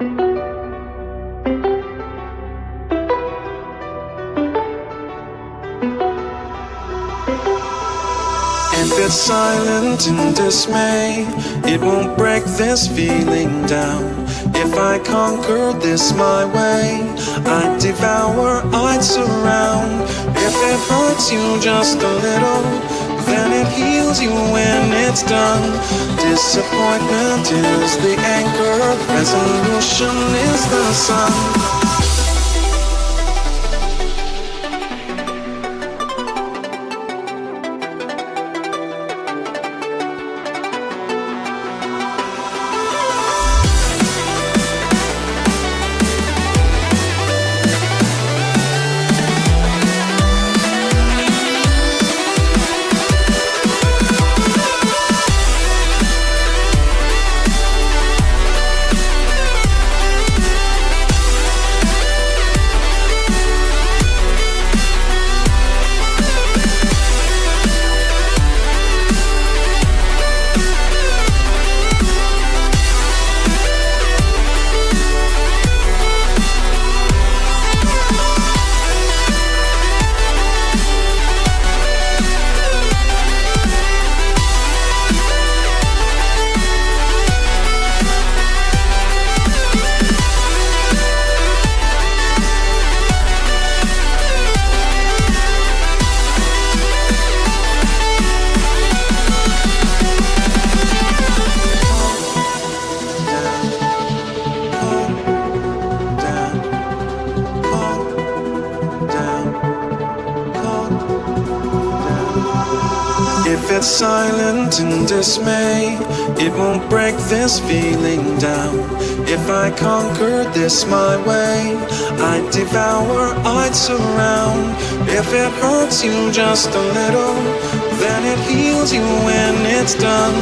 If it's silent in dismay, it won't break this feeling down. If I conquer this my way, I'd devour, I'd surround. If it hurts you just a little, then it heals you when it's done. Disappointment is the anchor, resolution is the sun. If it's silent in dismay, it won't break this feeling down. If I conquer this my way, I'd devour, I'd surround. If it hurts you just a little, then it heals you when it's done.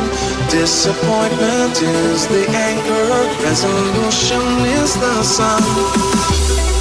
Disappointment is the anchor, resolution is the sun.